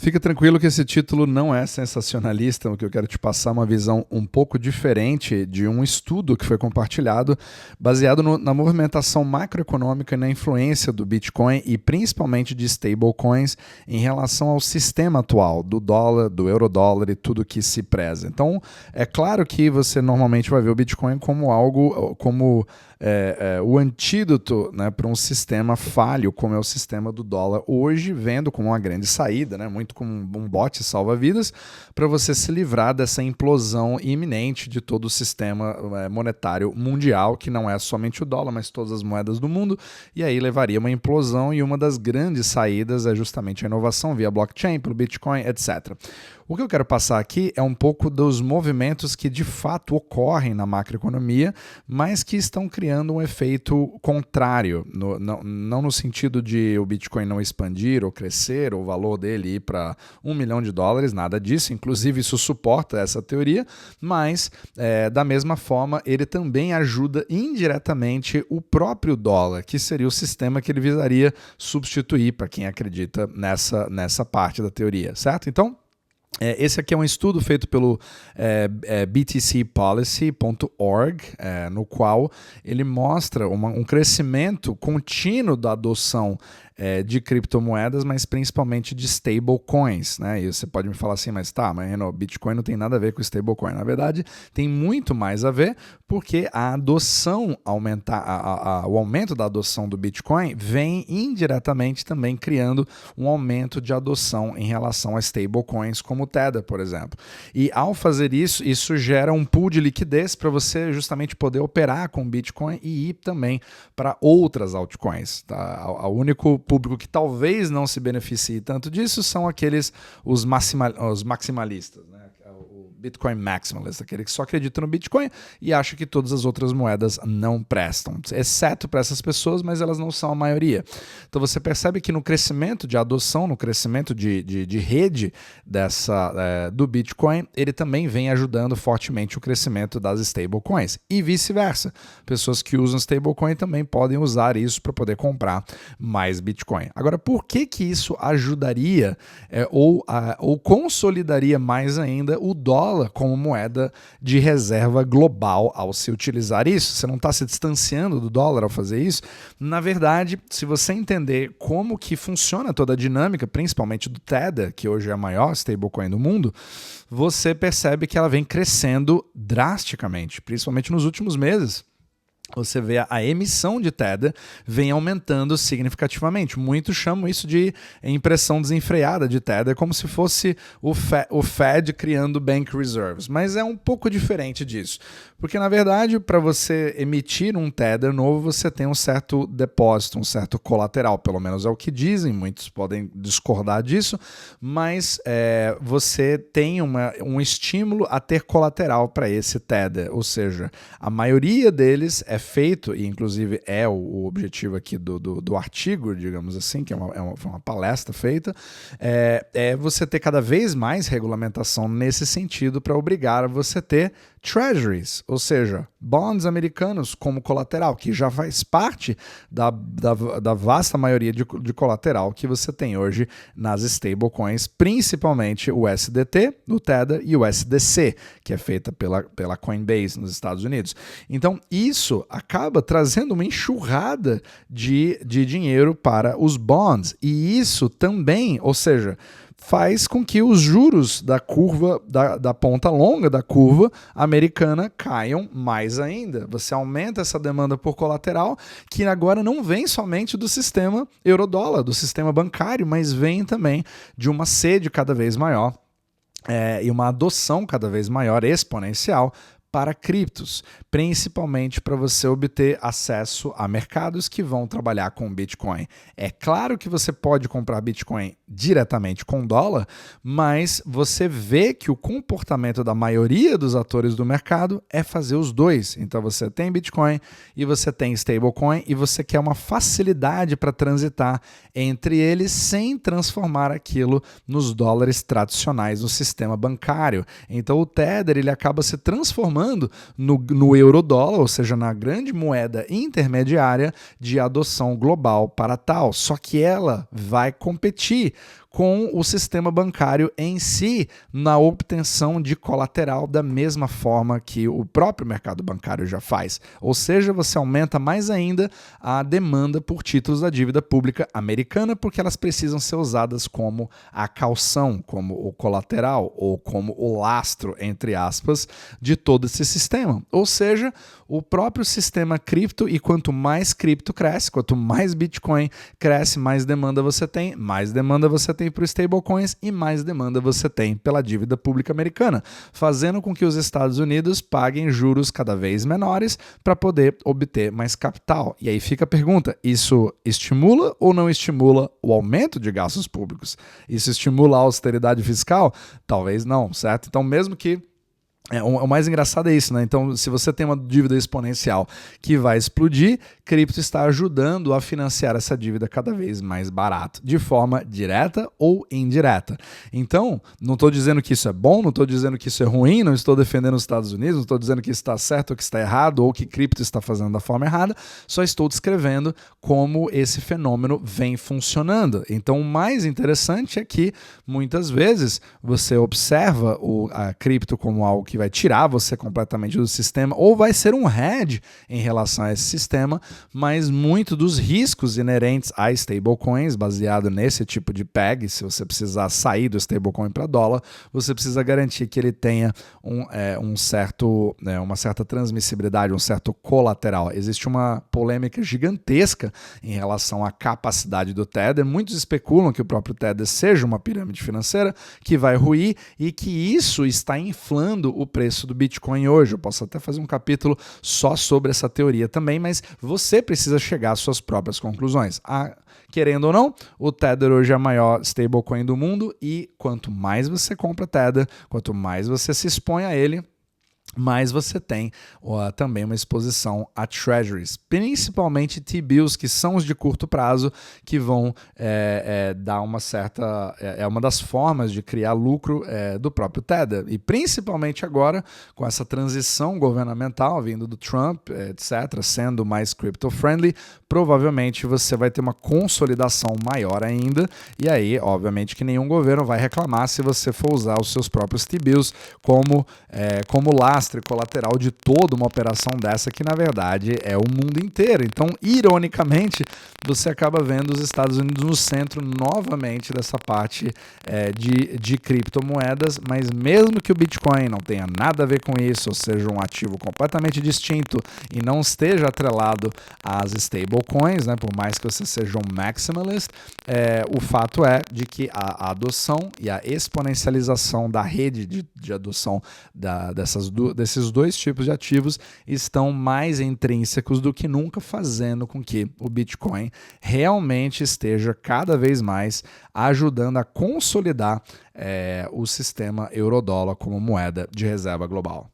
Fica tranquilo que esse título não é sensacionalista, o que eu quero te passar é uma visão um pouco diferente de um estudo que foi compartilhado, baseado na movimentação macroeconômica e na influência do Bitcoin e principalmente de stablecoins em relação ao sistema atual, do dólar, do eurodólar e tudo que se preza. Então, é claro que você normalmente vai ver o Bitcoin como algo, como o antídoto, né, para um sistema falho como é o sistema do dólar hoje, vendo como uma grande saída, né, muito como um bote salva-vidas, para você se livrar dessa implosão iminente de todo o sistema monetário mundial, que não é somente o dólar, mas todas as moedas do mundo, e aí levaria uma implosão, e uma das grandes saídas é justamente a inovação via blockchain, pelo Bitcoin, etc. O que eu quero passar aqui é um pouco dos movimentos que de fato ocorrem na macroeconomia, mas que estão criando um efeito contrário, não no sentido de o Bitcoin não expandir ou crescer, ou o valor dele ir para $1 milhão, nada disso, inclusive isso suporta essa teoria, mas da mesma forma ele também ajuda indiretamente o próprio dólar, que seria o sistema que ele visaria substituir, para quem acredita nessa parte da teoria, certo? Então, esse aqui é um estudo feito pelo btcpolicy.org, no qual ele mostra um crescimento contínuo da adoção de criptomoedas, mas principalmente de stablecoins, né? E você pode me falar assim, mas Renato, Bitcoin não tem nada a ver com stablecoin. Na verdade, tem muito mais a ver, porque a adoção o aumento da adoção do Bitcoin vem indiretamente também criando um aumento de adoção em relação a stablecoins como o Tether, por exemplo. E ao fazer isso, isso gera um pool de liquidez para você justamente poder operar com Bitcoin e ir também para outras altcoins. Tá? O único público que talvez não se beneficie tanto disso são os maximalistas, né? O Bitcoin maximalist, aquele que só acredita no Bitcoin e acha que todas as outras moedas não prestam, exceto para essas pessoas, mas elas não são a maioria. Então você percebe que no crescimento de adoção, no crescimento de rede do Bitcoin, ele também vem ajudando fortemente o crescimento das stablecoins e vice-versa. Pessoas que usam stablecoin também podem usar isso para poder comprar mais Bitcoin. Agora, por que isso ajudaria ou consolidaria mais ainda o dólar como moeda de reserva global ao se utilizar isso? Você não está se distanciando do dólar ao fazer isso? Na verdade, se você entender como que funciona toda a dinâmica, principalmente do Tether, que hoje é a maior stablecoin do mundo, você percebe que ela vem crescendo drasticamente, principalmente nos últimos meses. Você vê a emissão de Tether vem aumentando significativamente. Muitos chamam isso de impressão desenfreada de Tether, como se fosse o Fed criando bank reserves. Mas é um pouco diferente disso. Porque, na verdade, para você emitir um Tether novo, você tem um certo depósito, um certo colateral. Pelo menos é o que dizem, muitos podem discordar disso. Mas você tem um estímulo a ter colateral para esse Tether. Ou seja, a maioria deles é feito, e inclusive é o objetivo aqui do artigo, digamos assim, que foi uma palestra feita, é você ter cada vez mais regulamentação nesse sentido para obrigar você a ter treasuries, ou seja, bonds americanos como colateral, que já faz parte da vasta maioria de colateral que você tem hoje nas stablecoins, principalmente o USDT, o Tether e o USDC, que é feita pela Coinbase nos Estados Unidos. Então, isso acaba trazendo uma enxurrada de dinheiro para os bonds, e isso também, ou seja, faz com que os juros da curva, da ponta longa da curva americana caiam mais ainda. Você aumenta essa demanda por colateral, que agora não vem somente do sistema eurodólar, do sistema bancário, mas vem também de uma sede cada vez maior e uma adoção cada vez maior, exponencial, para criptos, principalmente para você obter acesso a mercados que vão trabalhar com Bitcoin. É claro que você pode comprar Bitcoin diretamente com dólar, mas você vê que o comportamento da maioria dos atores do mercado é fazer os dois. Então você tem Bitcoin e você tem stablecoin e você quer uma facilidade para transitar entre eles sem transformar aquilo nos dólares tradicionais no sistema bancário. Então o Tether ele acaba se transformando no eurodólar, ou seja, na grande moeda intermediária de adoção global para tal. Só que ela vai competir com o sistema bancário em si na obtenção de colateral da mesma forma que o próprio mercado bancário já faz. Ou seja, você aumenta mais ainda a demanda por títulos da dívida pública americana, porque elas precisam ser usadas como a caução, como o colateral ou como o lastro, entre aspas, de todo esse sistema. Ou seja, o próprio sistema cripto, e quanto mais cripto cresce, quanto mais Bitcoin cresce, mais demanda você tem por stablecoins e mais demanda você tem pela dívida pública americana, fazendo com que os Estados Unidos paguem juros cada vez menores para poder obter mais capital. E aí fica a pergunta, isso estimula ou não estimula o aumento de gastos públicos? Isso estimula a austeridade fiscal? Talvez não, certo? Então, mesmo que o mais engraçado é isso, né? Então, se você tem uma dívida exponencial que vai explodir, cripto está ajudando a financiar essa dívida cada vez mais barato, de forma direta ou indireta. Então, não estou dizendo que isso é bom, não estou dizendo que isso é ruim, não estou defendendo os Estados Unidos, não estou dizendo que isso está certo ou que está errado, ou que cripto está fazendo da forma errada, só estou descrevendo como esse fenômeno vem funcionando. Então, o mais interessante é que, muitas vezes, você observa a cripto como algo que vai tirar você completamente do sistema ou vai ser um hedge em relação a esse sistema, mas muito dos riscos inerentes a stablecoins, baseado nesse tipo de peg, se você precisar sair do stablecoin para dólar, você precisa garantir que ele tenha uma certa transmissibilidade, um certo colateral. Existe uma polêmica gigantesca em relação à capacidade do Tether. Muitos especulam que o próprio Tether seja uma pirâmide financeira que vai ruir e que isso está inflando o preço do Bitcoin hoje. Eu posso até fazer um capítulo só sobre essa teoria também, mas você precisa chegar às suas próprias conclusões. Querendo ou não, o Tether hoje é a maior stablecoin do mundo e quanto mais você compra Tether, quanto mais você se expõe a ele, mas você tem também uma exposição a treasuries, principalmente T-bills, que são os de curto prazo, que vão dar uma certa... É uma das formas de criar lucro do próprio Tether. E principalmente agora, com essa transição governamental vindo do Trump, etc., sendo mais crypto-friendly, provavelmente você vai ter uma consolidação maior ainda. E aí, obviamente, que nenhum governo vai reclamar se você for usar os seus próprios T-bills como lastro colateral de toda uma operação dessa, que na verdade é o mundo inteiro. Então, ironicamente, você acaba vendo os Estados Unidos no centro novamente dessa parte de criptomoedas, mas mesmo que o Bitcoin não tenha nada a ver com isso, ou seja, um ativo completamente distinto e não esteja atrelado às stablecoins, né, por mais que você seja um maximalist, o fato é de que a adoção e a exponencialização da rede de adoção desses dois tipos de ativos estão mais intrínsecos do que nunca, fazendo com que o Bitcoin realmente esteja cada vez mais ajudando a consolidar o sistema euro-dólar como moeda de reserva global.